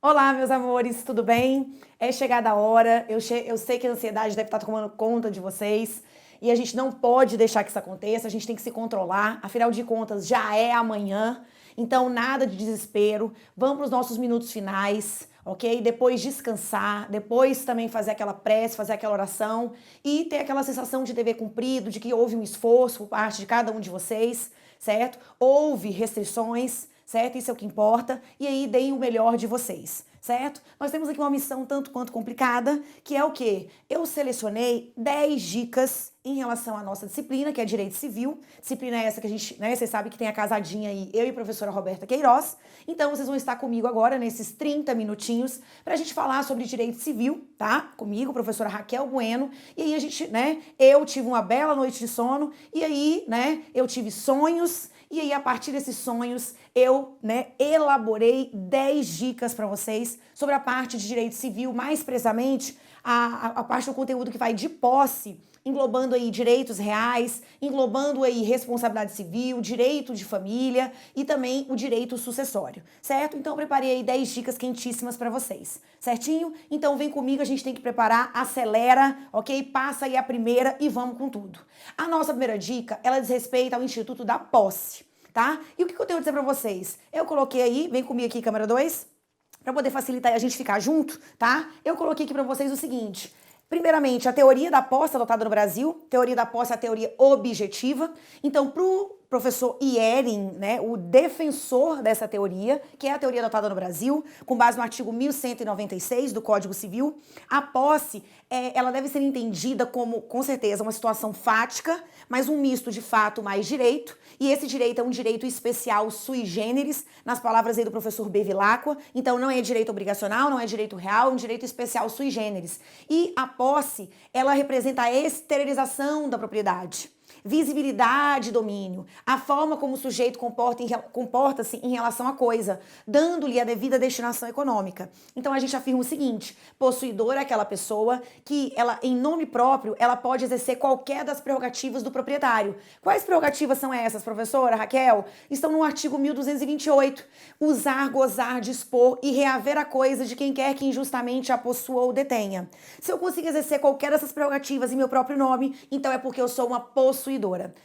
Olá, meus amores, tudo bem? É chegada a hora, eu sei que a ansiedade deve estar tomando conta de vocês e a gente não pode deixar que isso aconteça, a gente tem que se controlar, afinal de contas já é amanhã, então nada de desespero, vamos para os nossos minutos finais, ok? Depois descansar, depois também fazer aquela prece, fazer aquela oração e ter aquela sensação de dever cumprido, de que houve um esforço por parte de cada um de vocês, certo? Houve restrições, certo? Isso é o que importa. E aí, deem o melhor de vocês, certo? Nós temos aqui uma missão tanto quanto complicada, que é o quê? Eu selecionei 10 dicas em relação à nossa disciplina, que é Direito Civil. Disciplina essa que a gente, né, vocês sabem que tem a casadinha aí, eu e a professora Roberta Queiroz. Então, vocês vão estar comigo agora, nesses 30 minutinhos, pra gente falar sobre Direito Civil, tá? Comigo, professora Raquel Bueno. E aí, a gente, né, eu tive uma bela noite de sono, e aí, né, eu tive sonhos. E aí, a partir desses sonhos, eu, né, elaborei 10 dicas para vocês sobre a parte de direito civil, mais precisamente a parte do conteúdo que vai de posse, englobando aí direitos reais, englobando aí responsabilidade civil, direito de família e também o direito sucessório, certo? Então, eu preparei aí 10 dicas quentíssimas para vocês, certinho? Então, vem comigo, a gente tem que preparar, acelera, ok? Passa aí a primeira e vamos com tudo. A nossa primeira dica, ela diz respeito ao Instituto da Posse, tá? E o que eu tenho a dizer pra vocês? Eu coloquei aí, vem comigo aqui, câmera 2, pra poder facilitar a gente ficar junto, tá? Eu coloquei aqui pra vocês o seguinte: primeiramente, a teoria da posse adotada no Brasil. Teoria da posse é a teoria objetiva. Então, pro professor Iering, né, o defensor dessa teoria, que é a teoria adotada no Brasil, com base no artigo 1196 do Código Civil, a posse, ela deve ser entendida como, com certeza, uma situação fática, mas um misto de fato mais direito, e esse direito é um direito especial sui generis, nas palavras aí do professor Bevilacqua, então não é direito obrigacional, não é direito real, é um direito especial sui generis. E a posse, ela representa a exteriorização da propriedade. Visibilidade e domínio, a forma como o sujeito comporta-se em relação à coisa, dando-lhe a devida destinação econômica. Então a gente afirma o seguinte: possuidor é aquela pessoa que, ela, em nome próprio, ela pode exercer qualquer das prerrogativas do proprietário. Quais prerrogativas são essas, professora Raquel? Estão no artigo 1228. Usar, gozar, dispor e reaver a coisa de quem quer que injustamente a possua ou detenha. Se eu consigo exercer qualquer dessas prerrogativas em meu próprio nome, então é porque eu sou uma possuidora,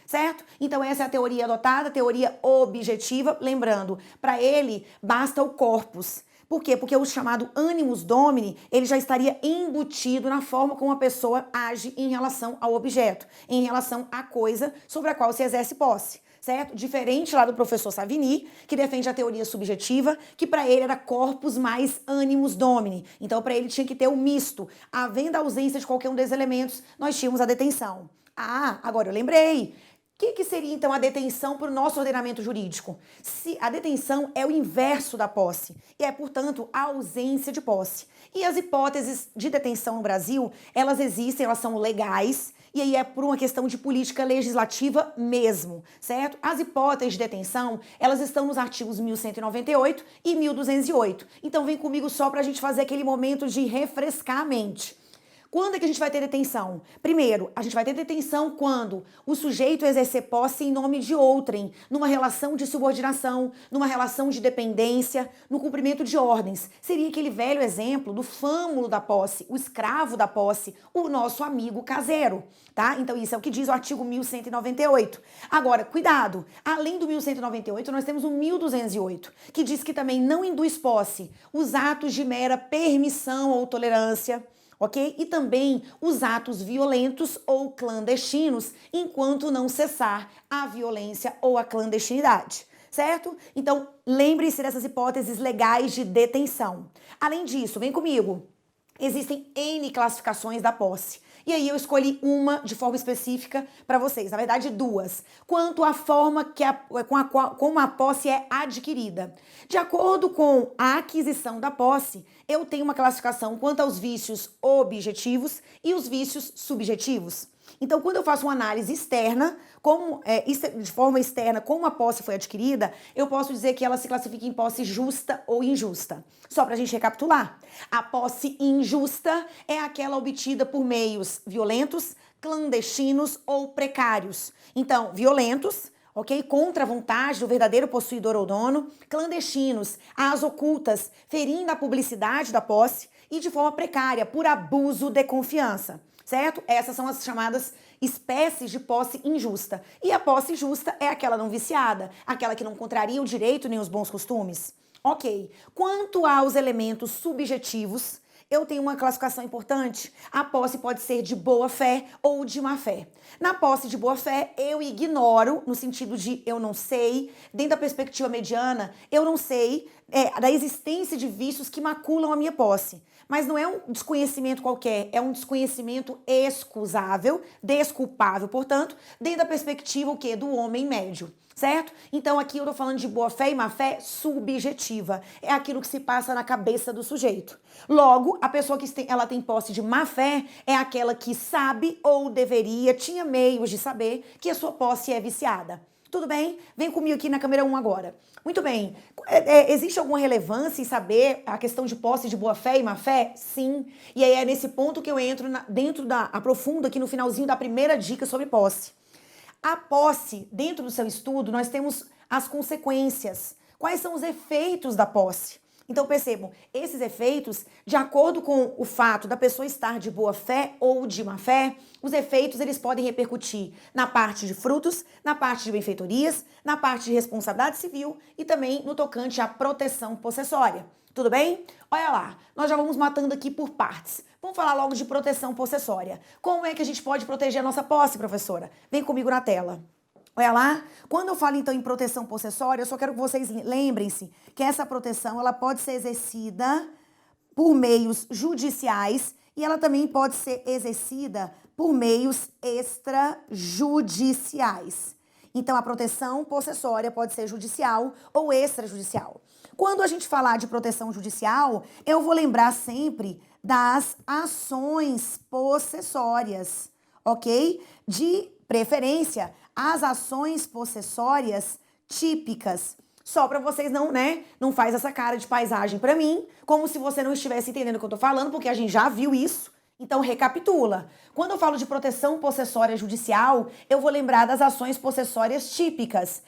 certo? Então essa é a teoria adotada, teoria objetiva. Lembrando, para ele basta o corpus. Por quê? Porque o chamado animus domini, ele já estaria embutido na forma como a pessoa age em relação ao objeto, em relação à coisa sobre a qual se exerce posse, certo? Diferente lá do professor Savigny, que defende a teoria subjetiva, que para ele era corpus mais animus domini. Então, para ele tinha que ter o misto. Havendo a ausência de qualquer um desses elementos, nós tínhamos a detenção. Ah, agora eu lembrei. O que seria, então, a detenção para o nosso ordenamento jurídico? Se a detenção é o inverso da posse e é, portanto, a ausência de posse. E as hipóteses de detenção no Brasil, elas existem, elas são legais, e aí é por uma questão de política legislativa mesmo, certo? As hipóteses de detenção, elas estão nos artigos 1198 e 1208. Então, vem comigo só para a gente fazer aquele momento de refrescar a mente. Quando é que a gente vai ter detenção? Primeiro, a gente vai ter detenção quando o sujeito exercer posse em nome de outrem, numa relação de subordinação, numa relação de dependência, no cumprimento de ordens. Seria aquele velho exemplo do fâmulo da posse, o escravo da posse, o nosso amigo caseiro, tá? Então isso é o que diz o artigo 1198. Agora, cuidado, além do 1198, nós temos o 1208, que diz que também não induz posse os atos de mera permissão ou tolerância, ok? E também os atos violentos ou clandestinos, enquanto não cessar a violência ou a clandestinidade, certo? Então, lembre-se dessas hipóteses legais de detenção. Além disso, vem comigo, existem N classificações da posse. E aí eu escolhi uma de forma específica para vocês, na verdade duas, quanto à forma como a posse é adquirida. De acordo com a aquisição da posse, eu tenho uma classificação quanto aos vícios objetivos e os vícios subjetivos. Então, quando eu faço uma análise externa, de forma externa, como a posse foi adquirida, eu posso dizer que ela se classifica em posse justa ou injusta. Só para a gente recapitular. A posse injusta é aquela obtida por meios violentos, clandestinos ou precários. Então, violentos, ok? Contra a vontade do verdadeiro possuidor ou dono, clandestinos, às ocultas, ferindo a publicidade da posse e de forma precária, por abuso de confiança, certo? Essas são as chamadas espécies de posse injusta. E a posse justa é aquela não viciada, aquela que não contraria o direito nem os bons costumes. Ok. Quanto aos elementos subjetivos, eu tenho uma classificação importante. A posse pode ser de boa fé ou de má fé. Na posse de boa fé, eu ignoro, no sentido de eu não sei, dentro da perspectiva mediana, eu não sei da existência de vícios que maculam a minha posse. Mas não é um desconhecimento qualquer, é um desconhecimento excusável, desculpável, portanto, dentro da perspectiva o quê? Do homem médio. Certo? Então aqui eu tô falando de boa fé e má fé subjetiva. É aquilo que se passa na cabeça do sujeito. Logo, a pessoa que ela tem posse de má fé é aquela que sabe ou deveria, tinha meios de saber que a sua posse é viciada. Tudo bem? Vem comigo aqui na câmera 1 agora. Muito bem. Existe alguma relevância em saber a questão de posse de boa fé e má fé? Sim. E aí é nesse ponto que eu entro aprofundo aqui no finalzinho da primeira dica sobre posse. A posse, dentro do seu estudo, nós temos as consequências. Quais são os efeitos da posse? Então, percebam, esses efeitos, de acordo com o fato da pessoa estar de boa fé ou de má fé, os efeitos eles podem repercutir na parte de frutos, na parte de benfeitorias, na parte de responsabilidade civil e também no tocante à proteção possessória. Tudo bem? Olha lá, nós já vamos matando aqui por partes. Vamos falar logo de proteção possessória. Como é que a gente pode proteger a nossa posse, professora? Vem comigo na tela. Olha lá, quando eu falo então em proteção possessória, eu só quero que vocês lembrem-se que essa proteção ela pode ser exercida por meios judiciais e ela também pode ser exercida por meios extrajudiciais. Então, a proteção possessória pode ser judicial ou extrajudicial. Quando a gente falar de proteção judicial, eu vou lembrar sempre das ações possessórias, ok? De preferência, as ações possessórias típicas. Só para vocês não faz essa cara de paisagem para mim, como se você não estivesse entendendo o que eu tô falando, porque a gente já viu isso. Então, recapitula. Quando eu falo de proteção possessória judicial, eu vou lembrar das ações possessórias típicas.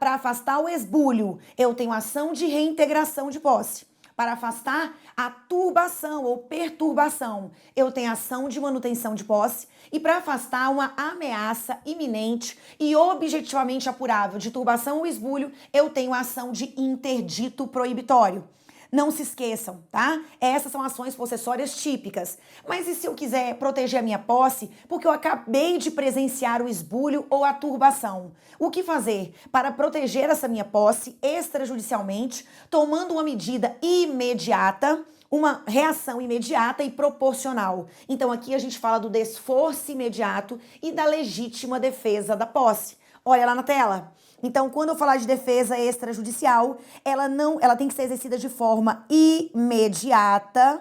Para afastar o esbulho, eu tenho ação de reintegração de posse. Para afastar a turbação ou perturbação, eu tenho ação de manutenção de posse. E para afastar uma ameaça iminente e objetivamente apurável de turbação ou esbulho, eu tenho ação de interdito proibitório. Não se esqueçam, tá? Essas são ações possessórias típicas. Mas e se eu quiser proteger a minha posse porque eu acabei de presenciar o esbulho ou a turbação? O que fazer para proteger essa minha posse extrajudicialmente, tomando uma medida imediata, uma reação imediata e proporcional? Então aqui a gente fala do desforço imediato e da legítima defesa da posse. Olha lá na tela. Então, quando eu falar de defesa extrajudicial, ela tem que ser exercida de forma imediata.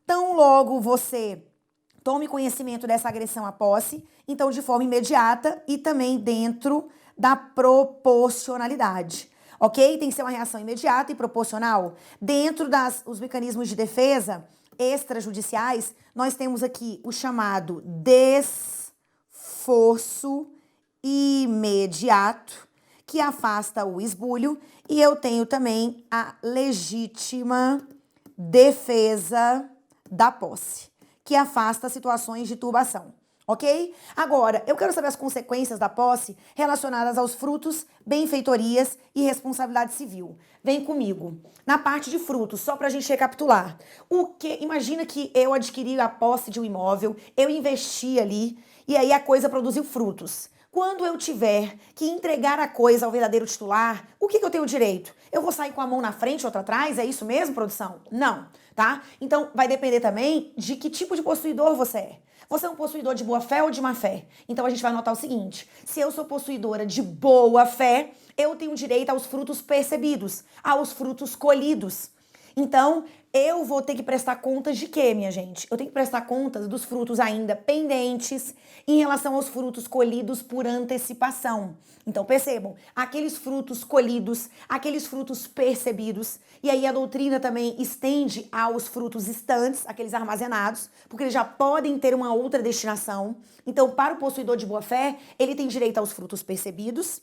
Tão logo você tome conhecimento dessa agressão à posse, então de forma imediata e também dentro da proporcionalidade. Ok? Tem que ser uma reação imediata e proporcional. Dentro dos mecanismos de defesa extrajudiciais, nós temos aqui o chamado desforço imediato, que afasta o esbulho, e eu tenho também a legítima defesa da posse, que afasta situações de turbação, ok? Agora, eu quero saber as consequências da posse relacionadas aos frutos, benfeitorias e responsabilidade civil. Vem comigo. Na parte de frutos, só pra gente recapitular. Imagina que eu adquiri a posse de um imóvel, eu investi ali, e aí a coisa produziu frutos. Quando eu tiver que entregar a coisa ao verdadeiro titular, o que eu tenho direito? Eu vou sair com a mão na frente e outra atrás? É isso mesmo, produção? Não, tá? Então, vai depender também de que tipo de possuidor você é. Você é um possuidor de boa fé ou de má fé? Então, a gente vai anotar o seguinte. Se eu sou possuidora de boa fé, eu tenho direito aos frutos percebidos, aos frutos colhidos. Então, eu vou ter que prestar contas de quê, minha gente? Eu tenho que prestar contas dos frutos ainda pendentes em relação aos frutos colhidos por antecipação. Então, percebam, aqueles frutos colhidos, aqueles frutos percebidos, e aí a doutrina também estende aos frutos estantes, aqueles armazenados, porque eles já podem ter uma outra destinação. Então, para o possuidor de boa-fé, ele tem direito aos frutos percebidos,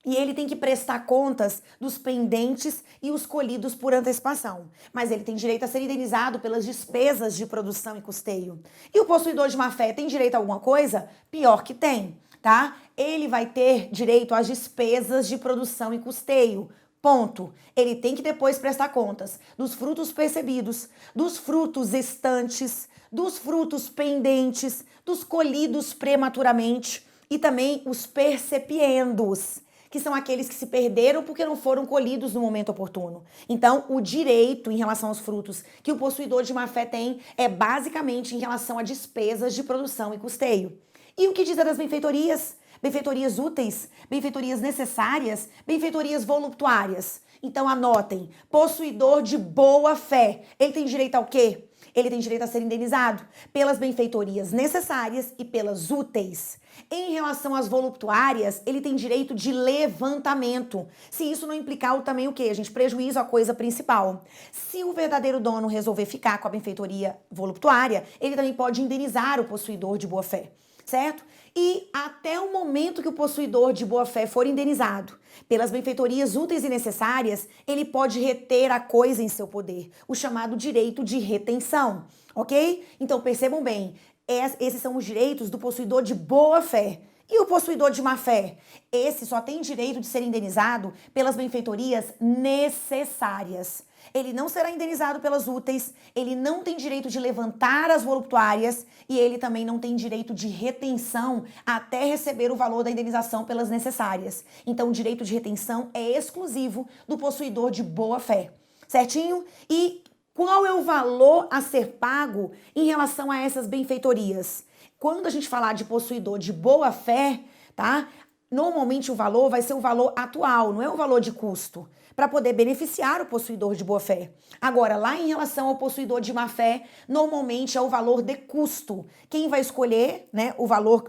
e ele tem que prestar contas dos pendentes e os colhidos por antecipação. Mas ele tem direito a ser indenizado pelas despesas de produção e custeio. E o possuidor de má-fé tem direito a alguma coisa? Pior que tem, tá? Ele vai ter direito às despesas de produção e custeio. Ponto. Ele tem que depois prestar contas dos frutos percebidos, dos frutos estantes, dos frutos pendentes, dos colhidos prematuramente e também os percepiendos, que são aqueles que se perderam porque não foram colhidos no momento oportuno. Então, o direito em relação aos frutos que o possuidor de má-fé tem é basicamente em relação a despesas de produção e custeio. E o que diz das benfeitorias? Benfeitorias úteis, benfeitorias necessárias, benfeitorias voluptuárias. Então, anotem, possuidor de boa fé, ele tem direito ao quê? Ele tem direito a ser indenizado pelas benfeitorias necessárias e pelas úteis. Em relação às voluptuárias, ele tem direito de levantamento. Se isso não implicar também o quê? A gente prejuízo a coisa principal. Se o verdadeiro dono resolver ficar com a benfeitoria voluptuária, ele também pode indenizar o possuidor de boa fé, certo? E até o momento que o possuidor de boa-fé for indenizado pelas benfeitorias úteis e necessárias, ele pode reter a coisa em seu poder, o chamado direito de retenção, ok? Então percebam bem, esses são os direitos do possuidor de boa-fé. E o possuidor de má-fé? Esse só tem direito de ser indenizado pelas benfeitorias necessárias. Ele não será indenizado pelas úteis, ele não tem direito de levantar as voluptuárias e ele também não tem direito de retenção até receber o valor da indenização pelas necessárias. Então, o direito de retenção é exclusivo do possuidor de boa-fé, certinho? E qual é o valor a ser pago em relação a essas benfeitorias? Quando a gente falar de possuidor de boa-fé, tá? Normalmente o valor vai ser o valor atual, não é o valor de custo, para poder beneficiar o possuidor de boa-fé. Agora, lá em relação ao possuidor de má-fé, normalmente é o valor de custo. Quem vai escolher, né, o valor,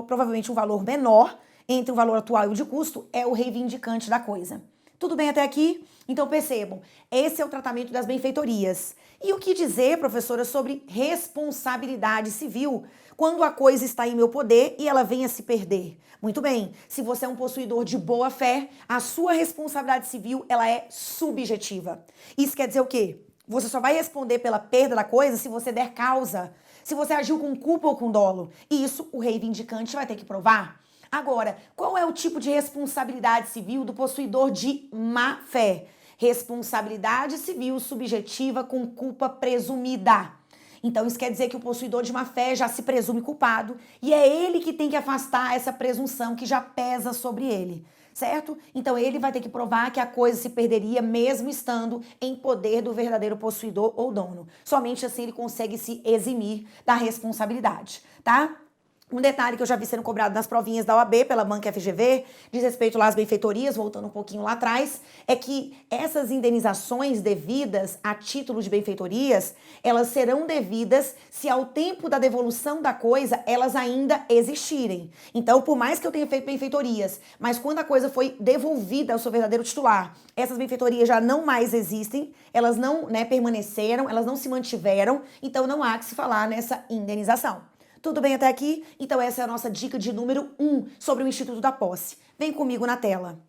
provavelmente o valor menor entre o valor atual e o de custo, é o reivindicante da coisa. Tudo bem até aqui? Então percebam, esse é o tratamento das benfeitorias. E o que dizer, professora, sobre responsabilidade civil quando a coisa está em meu poder e ela venha se perder? Muito bem, se você é um possuidor de boa fé, a sua responsabilidade civil ela é subjetiva. Isso quer dizer o quê? Você só vai responder pela perda da coisa se você der causa, se você agiu com culpa ou com dolo. E isso o reivindicante vai ter que provar. Agora, qual é o tipo de responsabilidade civil do possuidor de má fé? Responsabilidade civil subjetiva com culpa presumida. Então, isso quer dizer que o possuidor de má fé já se presume culpado e é ele que tem que afastar essa presunção que já pesa sobre ele, certo? Então, ele vai ter que provar que a coisa se perderia mesmo estando em poder do verdadeiro possuidor ou dono. Somente assim ele consegue se eximir da responsabilidade, tá? Um detalhe que eu já vi sendo cobrado nas provinhas da OAB pela Banca FGV, diz respeito lá às benfeitorias, voltando um pouquinho lá atrás, é que essas indenizações devidas a título de benfeitorias, elas serão devidas se ao tempo da devolução da coisa, elas ainda existirem. Então, por mais que eu tenha feito benfeitorias, mas quando a coisa foi devolvida ao seu verdadeiro titular, essas benfeitorias já não mais existem, elas não, permaneceram, elas não se mantiveram, então não há que se falar nessa indenização. Tudo bem até aqui? Então essa é a nossa dica de número 1 sobre o Instituto da Posse. Vem comigo na tela.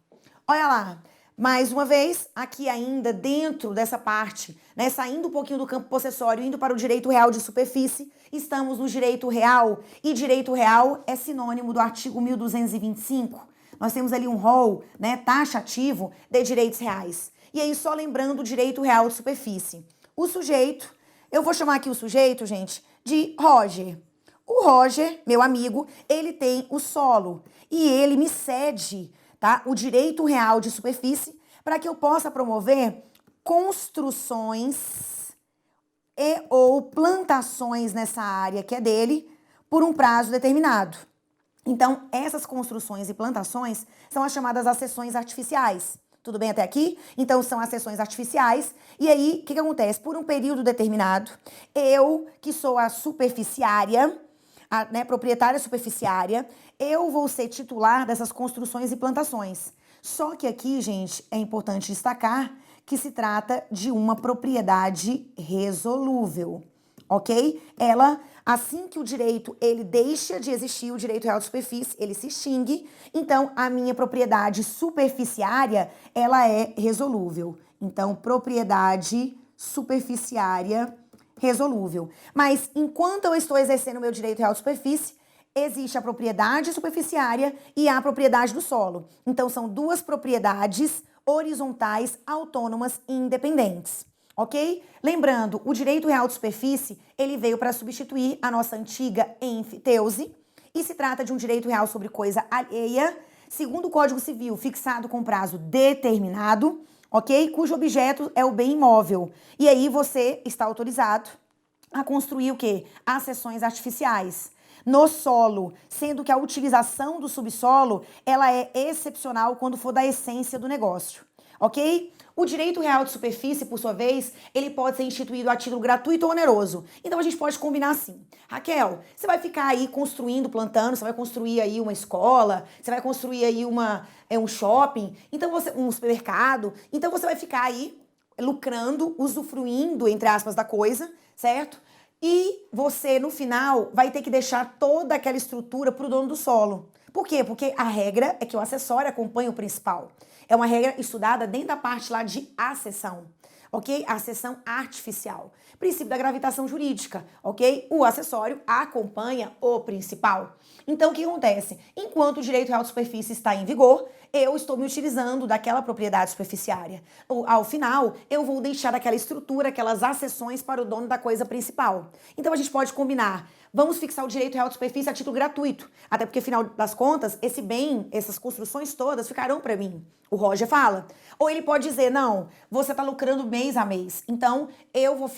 Olha lá, mais uma vez, aqui ainda dentro dessa parte, saindo um pouquinho do campo possessório, indo para o direito real de superfície, estamos no direito real. E direito real é sinônimo do artigo 1225. Nós temos ali um rol, taxativo de direitos reais. E aí, só lembrando o direito real de superfície. O sujeito, eu vou chamar aqui o sujeito, gente, de Roger. O Roger, meu amigo, ele tem o solo e ele me cede, tá, o direito real de superfície para que eu possa promover construções e ou plantações nessa área que é dele por um prazo determinado. Então, essas construções e plantações são as chamadas accessões artificiais. Tudo bem até aqui? Então, são as cessões artificiais. E aí, o que acontece? Por um período determinado, eu, que sou a superficiária, proprietária superficiária, eu vou ser titular dessas construções e plantações. Só que aqui, gente, é importante destacar que se trata de uma propriedade resolúvel, ok? Ela, assim que o direito ele deixa de existir, o direito real de superfície, ele se extingue, então a minha propriedade superficiária, ela é resolúvel. Então, propriedade superficiária resolúvel. Mas enquanto eu estou exercendo o meu direito real de superfície, existe a propriedade superficiária e a propriedade do solo. Então, são duas propriedades horizontais, autônomas e independentes. Ok? Lembrando, o direito real de superfície, ele veio para substituir a nossa antiga enfiteuse e se trata de um direito real sobre coisa alheia, segundo o Código Civil, fixado com prazo determinado, ok? Cujo objeto é o bem imóvel. E aí você está autorizado a construir o quê? As seções artificiais no solo, sendo que a utilização do subsolo, ela é excepcional quando for da essência do negócio, ok? O direito real de superfície, por sua vez, ele pode ser instituído a título gratuito ou oneroso. Então a gente pode combinar assim. Raquel, você vai ficar aí construindo, plantando, você vai construir aí uma escola, você vai construir aí um shopping, então um supermercado, então você vai ficar aí lucrando, usufruindo, entre aspas, da coisa, certo? E você, no final, vai ter que deixar toda aquela estrutura para o dono do solo. Por quê? Porque a regra é que o acessório acompanha o principal. É uma regra estudada dentro da parte lá de acessão, ok? Acessão artificial. Princípio da gravitação jurídica, ok? O acessório acompanha o principal. Então, o que acontece? Enquanto o direito real de superfície está em vigor, eu estou me utilizando daquela propriedade superficiária. Ao final, eu vou deixar aquela estrutura, aquelas acessões para o dono da coisa principal. Então, a gente pode combinar. Vamos fixar o direito real de superfície a título gratuito. Até porque, afinal das contas, esse bem, essas construções todas ficarão para mim. O Roger fala. Ou ele pode dizer, não, você está lucrando mês a mês. Então, eu vou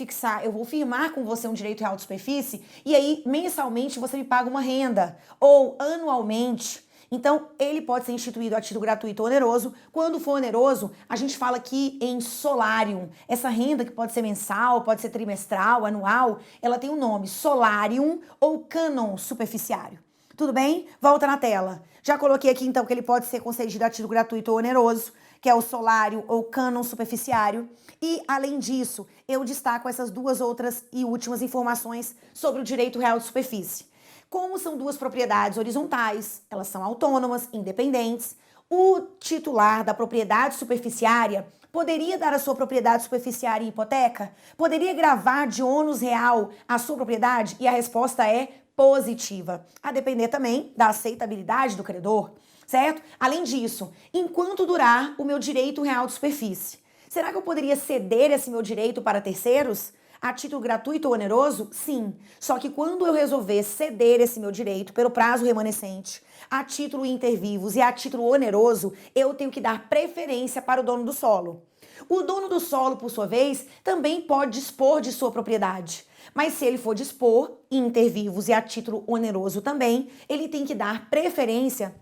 firmar com você um direito real de superfície e aí, mensalmente, você me paga uma renda. Ou anualmente. Então, ele pode ser instituído a título gratuito ou oneroso. Quando for oneroso, a gente fala aqui em solarium. Essa renda que pode ser mensal, pode ser trimestral, anual, ela tem um nome, solarium ou cânon superficiário. Tudo bem? Volta na tela. Já coloquei aqui, então, que ele pode ser concedido a título gratuito ou oneroso, que é o solário ou cânon superficiário. E, além disso, eu destaco essas duas outras e últimas informações sobre o direito real de superfície. Como são duas propriedades horizontais, elas são autônomas, independentes, o titular da propriedade superficiária poderia dar a sua propriedade superficiária em hipoteca? Poderia gravar de ônus real a sua propriedade? E a resposta é positiva, a depender também da aceitabilidade do credor, certo? Além disso, enquanto durar o meu direito real de superfície, será que eu poderia ceder esse meu direito para terceiros? A título gratuito ou oneroso? Sim. Só que quando eu resolver ceder esse meu direito pelo prazo remanescente, a título inter vivos e a título oneroso, eu tenho que dar preferência para o dono do solo. O dono do solo, por sua vez, também pode dispor de sua propriedade. Mas se ele for dispor inter vivos e a título oneroso também, ele tem que dar preferência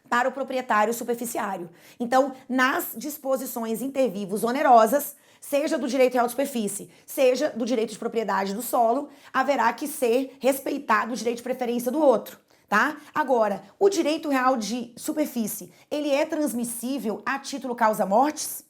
para o proprietário superficiário. Então, nas disposições inter vivos onerosas, seja do direito real de superfície, seja do direito de propriedade do solo, haverá que ser respeitado o direito de preferência do outro, tá? Agora, o direito real de superfície, ele é transmissível a título causa-mortes?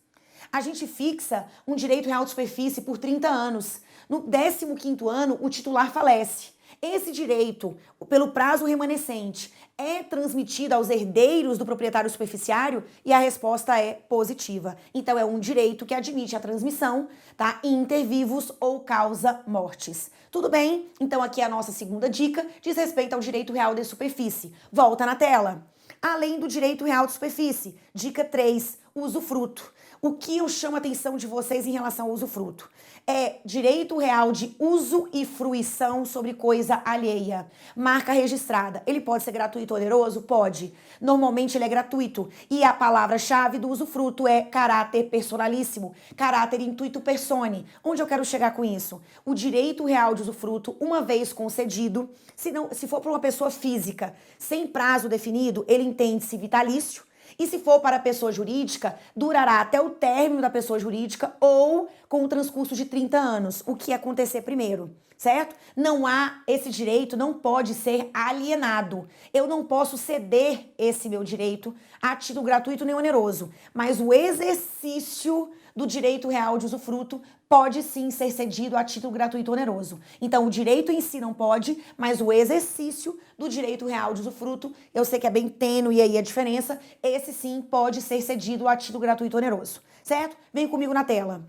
A gente fixa um direito real de superfície por 30 anos. No 15º ano, o titular falece. Esse direito, pelo prazo remanescente, é transmitido aos herdeiros do proprietário superficiário? E a resposta é positiva. Então, é um direito que admite a transmissão, tá? Inter vivos ou causa mortis. Tudo bem? Então, aqui é a nossa segunda dica, diz respeito ao direito real de superfície. Volta na tela. Além do direito real de superfície, dica 3, usufruto. O que eu chamo a atenção de vocês em relação ao usufruto? É direito real de uso e fruição sobre coisa alheia. Marca registrada. Ele pode ser gratuito ou oneroso? Pode. Normalmente ele é gratuito. E a palavra-chave do usufruto é caráter personalíssimo. Caráter intuito persone. Onde eu quero chegar com isso? O direito real de usufruto, uma vez concedido, se for para uma pessoa física, sem prazo definido, ele entende-se vitalício. E se for para a pessoa jurídica, durará até o término da pessoa jurídica ou com o transcurso de 30 anos, o que acontecer primeiro, certo? Não há, esse direito não pode ser alienado. Eu não posso ceder esse meu direito a título gratuito nem oneroso, mas o exercício do direito real de usufruto pode sim ser cedido a título gratuito ou oneroso. Então, o direito em si não pode, mas o exercício do direito real de usufruto, eu sei que é bem tênue aí a diferença, esse sim pode ser cedido a título gratuito ou oneroso, certo? Vem comigo na tela.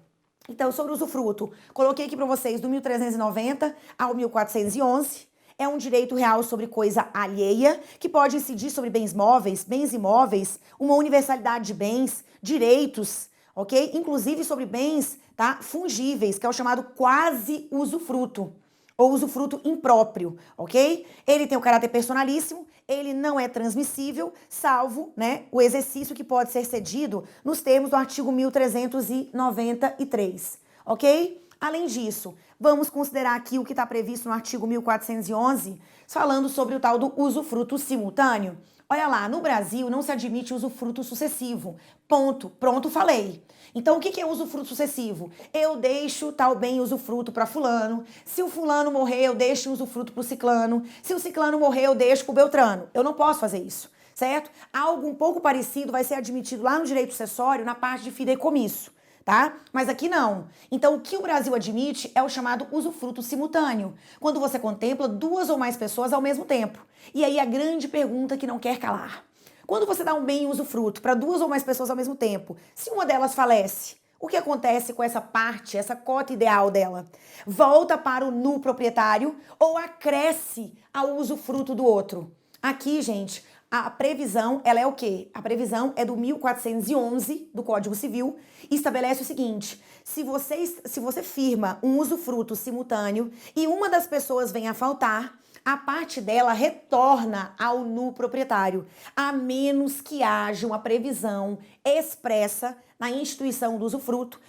Então, sobre o usufruto, coloquei aqui para vocês do 1390 ao 1411. É um direito real sobre coisa alheia, que pode incidir sobre bens móveis, bens imóveis, uma universalidade de bens, direitos, ok? Inclusive sobre bens, tá, fungíveis, que é o chamado quase usufruto, ou usufruto impróprio, ok? Ele tem o caráter personalíssimo, ele não é transmissível, salvo, né, o exercício que pode ser cedido nos termos do artigo 1393, ok? Além disso, vamos considerar aqui o que está previsto no artigo 1411, falando sobre o tal do usufruto simultâneo. Olha lá, no Brasil não se admite usufruto sucessivo. Ponto. Pronto, falei. Então, o que é usufruto sucessivo? Eu deixo tal bem usufruto para fulano. Se o fulano morrer, eu deixo o usufruto para o ciclano. Se o ciclano morrer, eu deixo para o beltrano. Eu não posso fazer isso, certo? Algo um pouco parecido vai ser admitido lá no direito sucessório, na parte de fideicomisso, tá? Mas aqui não. Então, o que o Brasil admite é o chamado usufruto simultâneo, quando você contempla duas ou mais pessoas ao mesmo tempo. E aí a grande pergunta que não quer calar. Quando você dá um bem em usufruto para duas ou mais pessoas ao mesmo tempo, se uma delas falece, o que acontece com essa parte, essa cota ideal dela? Volta para o nu proprietário ou acresce ao usufruto do outro? Aqui, gente, a previsão, ela é o quê? A previsão é do 1411 do Código Civil e estabelece o seguinte: se você firma um usufruto simultâneo e uma das pessoas vem a faltar, a parte dela retorna ao nu proprietário, a menos que haja uma previsão expressa na instituição do usufruto,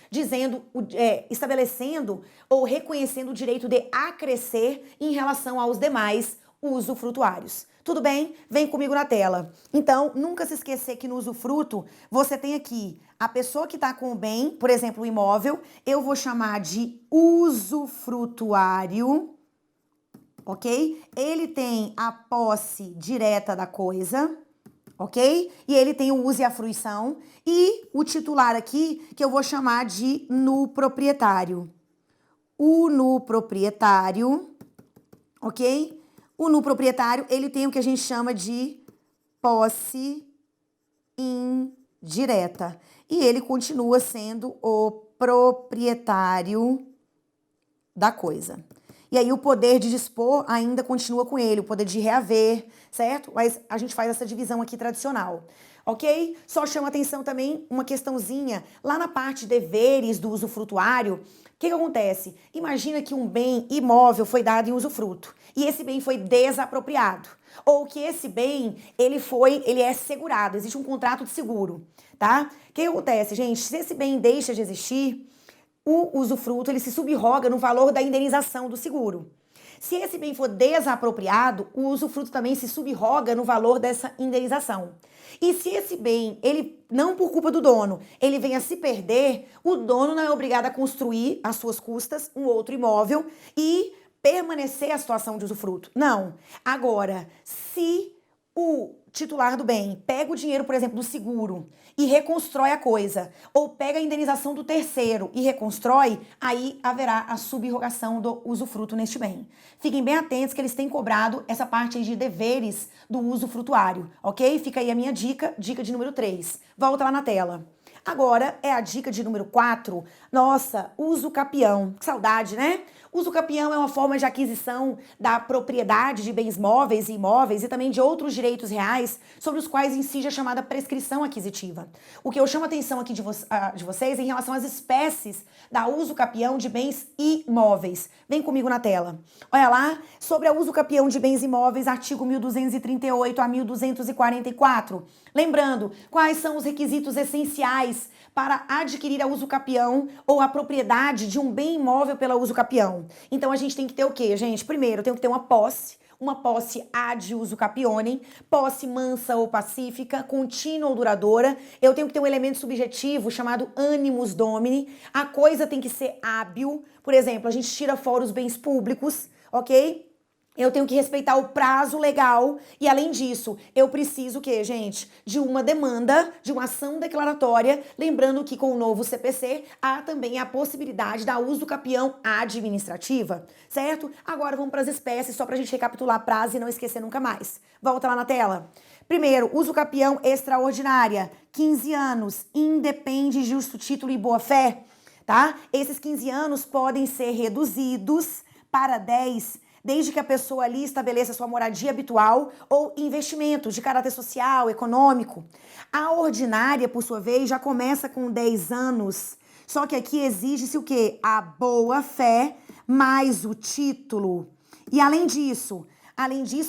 estabelecendo ou reconhecendo o direito de acrescer em relação aos demais usufrutuários. Tudo bem? Vem comigo na tela. Então, nunca se esquecer que no usufruto, você tem aqui a pessoa que está com o bem, por exemplo, o imóvel, eu vou chamar de usufrutuário, ok? Ele tem a posse direta da coisa, ok? E ele tem o uso e a fruição. E o titular aqui, que eu vou chamar de nu proprietário. O nu proprietário, ok? O nu proprietário, ele tem o que a gente chama de posse indireta. E ele continua sendo o proprietário da coisa. E aí o poder de dispor ainda continua com ele, o poder de reaver, certo? Mas a gente faz essa divisão aqui tradicional, ok? Só chama atenção também uma questãozinha, lá na parte de deveres do usufrutuário, o que acontece? Imagina que um bem imóvel foi dado em usufruto e esse bem foi desapropriado. Ou que esse bem, ele é segurado, existe um contrato de seguro, tá? O que acontece, gente? Se esse bem deixa de existir, o usufruto, ele se subroga no valor da indenização do seguro. Se esse bem for desapropriado, o usufruto também se subroga no valor dessa indenização. E se esse bem, ele não por culpa do dono, ele venha a se perder, o dono não é obrigado a construir às suas custas um outro imóvel e permanecer a situação de usufruto. Não. Agora, se o titular do bem pega o dinheiro, por exemplo, do seguro e reconstrói a coisa, ou pega a indenização do terceiro e reconstrói, aí haverá a subrogação do usufruto neste bem. Fiquem bem atentos que eles têm cobrado essa parte aí de deveres do usufrutuário, ok? Fica aí a minha dica de número 3. Volta lá na tela. Agora é a dica de número 4. Nossa, uso capião. Que saudade, né? Uso capião é uma forma de aquisição da propriedade de bens móveis e imóveis e também de outros direitos reais sobre os quais incide a chamada prescrição aquisitiva. O que eu chamo a atenção aqui de vocês é em relação às espécies da uso capião de bens imóveis. Vem comigo na tela. Olha lá, sobre a uso capião de bens imóveis, artigo 1238 a 1244. Lembrando, quais são os requisitos essenciais para adquirir a uso capião ou a propriedade de um bem imóvel pela uso capião? Então, a gente tem que ter o quê, gente? Primeiro, tem que ter uma posse. uma posse ad uso capionem, posse mansa ou pacífica, contínua ou duradoura. Eu tenho que ter um elemento subjetivo chamado animus domini. A coisa tem que ser hábil. Por exemplo, a gente tira fora os bens públicos, ok? Eu tenho que respeitar o prazo legal e, além disso, eu preciso o quê, gente? De uma demanda, de uma ação declaratória, lembrando que com o novo CPC há também a possibilidade da uso capião administrativa, certo? Agora vamos para as espécies, só para a gente recapitular a prazo e não esquecer nunca mais. Volta lá na tela. Primeiro, uso capião extraordinária, 15 anos, independe, justo título e boa-fé, tá? Esses 15 anos podem ser reduzidos para 10 desde que a pessoa ali estabeleça sua moradia habitual ou investimentos de caráter social, econômico. A ordinária, por sua vez, já começa com 10 anos. Só que aqui exige-se o quê? A boa-fé mais o título. E além disso,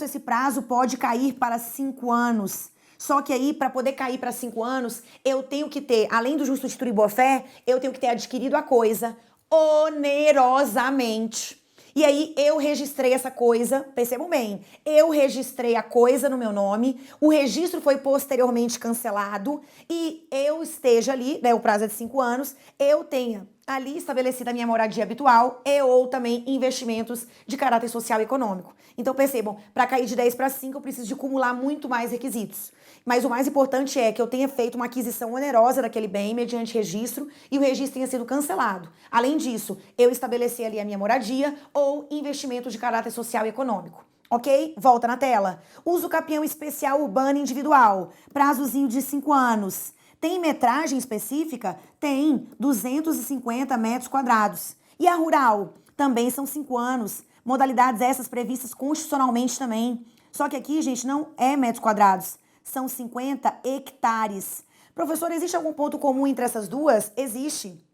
esse prazo pode cair para 5 anos. Só que aí, para poder cair para 5 anos, eu tenho que ter, além do justo título e boa-fé, eu tenho que ter adquirido a coisa onerosamente. E aí eu registrei essa coisa, percebam bem, eu registrei a coisa no meu nome, o registro foi posteriormente cancelado e eu esteja ali, né, o prazo é de 5 anos, eu tenha ali estabelecida a minha moradia habitual e ou também investimentos de caráter social e econômico. Então percebam, para cair de 10 para 5 eu preciso de acumular muito mais requisitos. Mas o mais importante é que eu tenha feito uma aquisição onerosa daquele bem mediante registro e o registro tenha sido cancelado. Além disso, eu estabeleci ali a minha moradia ou investimento de caráter social e econômico. Ok? Volta na tela. Uso capião especial urbano individual. Prazozinho de 5 anos. Tem metragem específica? Tem, 250 metros quadrados. E a rural? Também são 5 anos. Modalidades essas previstas constitucionalmente também. Só que aqui, gente, não é metros quadrados. São 50 hectares. Professor, existe algum ponto comum entre essas duas? Existe.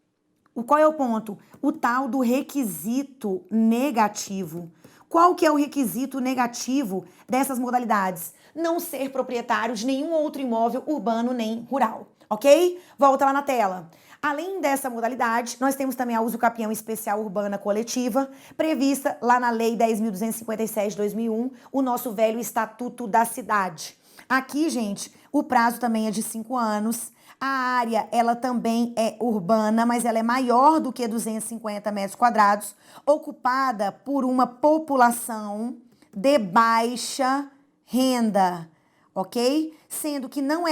Qual é o ponto? O tal do requisito negativo. Qual que é o requisito negativo dessas modalidades? Não ser proprietário de nenhum outro imóvel urbano nem rural, ok? Volta lá na tela. Além dessa modalidade, nós temos também a uso capião especial urbana coletiva, prevista lá na Lei 10.257 de 2001, o nosso velho Estatuto da Cidade. Aqui, gente, o prazo também é de 5 anos. A área, ela também é urbana, mas ela é maior do que 250 metros quadrados, ocupada por uma população de baixa renda, ok? Sendo que não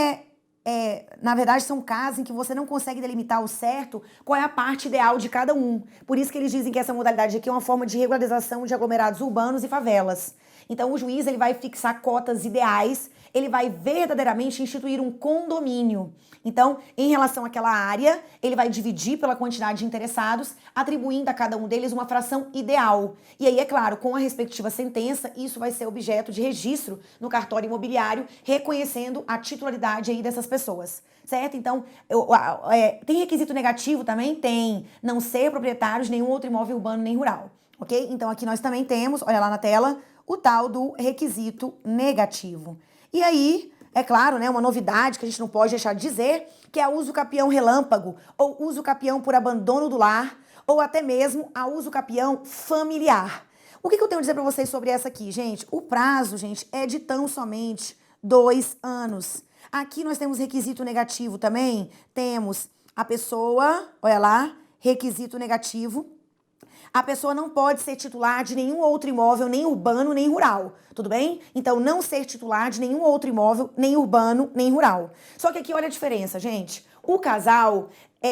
na verdade, são casos em que você não consegue delimitar ao certo qual é a parte ideal de cada um. Por isso que eles dizem que essa modalidade aqui é uma forma de regularização de aglomerados urbanos e favelas. Então, o juiz ele vai fixar cotas ideais, ele vai verdadeiramente instituir um condomínio. Então, em relação àquela área, ele vai dividir pela quantidade de interessados, atribuindo a cada um deles uma fração ideal. E aí, é claro, com a respectiva sentença, isso vai ser objeto de registro no cartório imobiliário, reconhecendo a titularidade aí dessas pessoas, certo? Então, tem requisito negativo também? Tem. Não ser proprietário de nenhum outro imóvel urbano nem rural, ok? Então, aqui nós também temos, olha lá na tela, o tal do requisito negativo. E aí, é claro, né, uma novidade que a gente não pode deixar de dizer, que é a uso capião relâmpago, ou uso capião por abandono do lar, ou até mesmo a uso capião familiar. O que eu tenho a dizer para vocês sobre essa aqui, gente? O prazo, gente, é de tão somente 2 anos. Aqui nós temos requisito negativo também, temos a pessoa, olha lá, requisito negativo, a pessoa não pode ser titular de nenhum outro imóvel, nem urbano, nem rural. Tudo bem? Então, não ser titular de nenhum outro imóvel, nem urbano, nem rural. Só que aqui, olha a diferença, gente. O casal,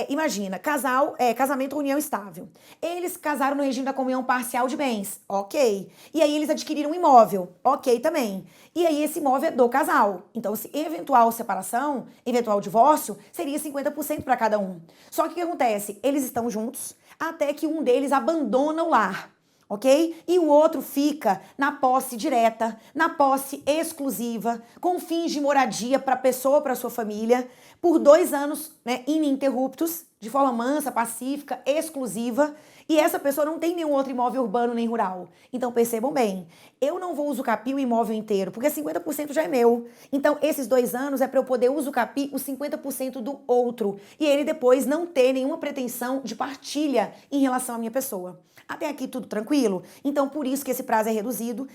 imagina, casamento ou união estável. Eles casaram no regime da comunhão parcial de bens, ok. E aí eles adquiriram um imóvel, ok também. E aí esse imóvel é do casal. Então, se eventual separação, eventual divórcio, seria 50% para cada um. Só que o que acontece? Eles estão juntos até que um deles abandona o lar, ok? E o outro fica na posse direta, na posse exclusiva, com fins de moradia para a pessoa, para sua família, por 2 anos, né, ininterruptos, de forma mansa, pacífica, exclusiva. E essa pessoa não tem nenhum outro imóvel urbano nem rural. Então percebam bem, eu não vou usucapi o imóvel inteiro, porque 50% já é meu. Então esses 2 anos é para eu poder usucapi os 50% do outro. E ele depois não ter nenhuma pretensão de partilha em relação à minha pessoa. Até aqui tudo tranquilo? Então por isso que esse prazo é reduzido.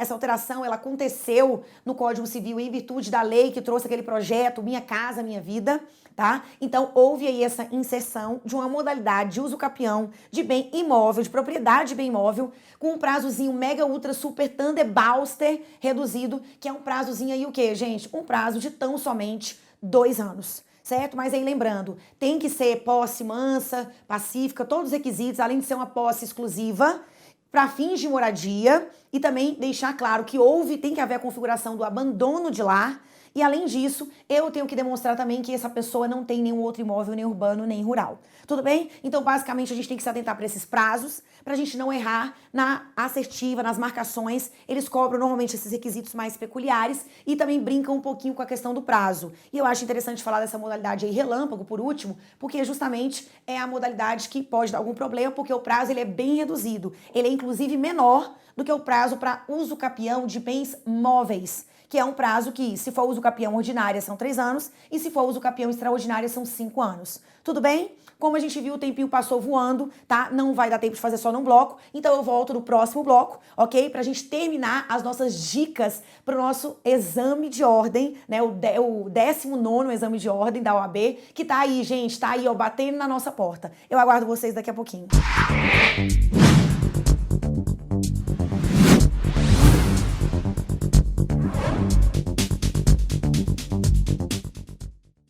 Essa alteração ela aconteceu no Código Civil em virtude da lei que trouxe aquele projeto Minha Casa Minha Vida, tá? Então houve aí essa inserção de uma modalidade de uso capião de bem imóvel, de propriedade de bem imóvel, com um prazozinho mega ultra super Thunderbauster reduzido, que é um prazozinho aí o quê, gente? Um prazo de tão somente 2 anos. Certo? Mas aí lembrando, tem que ser posse mansa, pacífica, todos os requisitos, além de ser uma posse exclusiva, para fins de moradia, e também deixar claro que tem que haver a configuração do abandono de lar, e além disso, eu tenho que demonstrar também que essa pessoa não tem nenhum outro imóvel, nem urbano, nem rural. Tudo bem? Então, basicamente, a gente tem que se atentar para esses prazos, para a gente não errar na assertiva, nas marcações. Eles cobram normalmente esses requisitos mais peculiares e também brincam um pouquinho com a questão do prazo. E eu acho interessante falar dessa modalidade aí, relâmpago, por último, porque justamente é a modalidade que pode dar algum problema, porque o prazo ele é bem reduzido. Ele é, inclusive, menor do que o prazo para uso capião de bens móveis, que é um prazo que, se for uso capião ordinária, são 3 anos, e se for uso capião extraordinária, são 5 anos. Tudo bem? Como a gente viu, o tempinho passou voando, tá? Não vai dar tempo de fazer só num bloco, então eu volto no próximo bloco, ok? Pra gente terminar as nossas dicas pro nosso exame de ordem, né? O 19º exame de ordem da OAB, que tá aí, gente, tá aí, ó, batendo na nossa porta. Eu aguardo vocês daqui a pouquinho.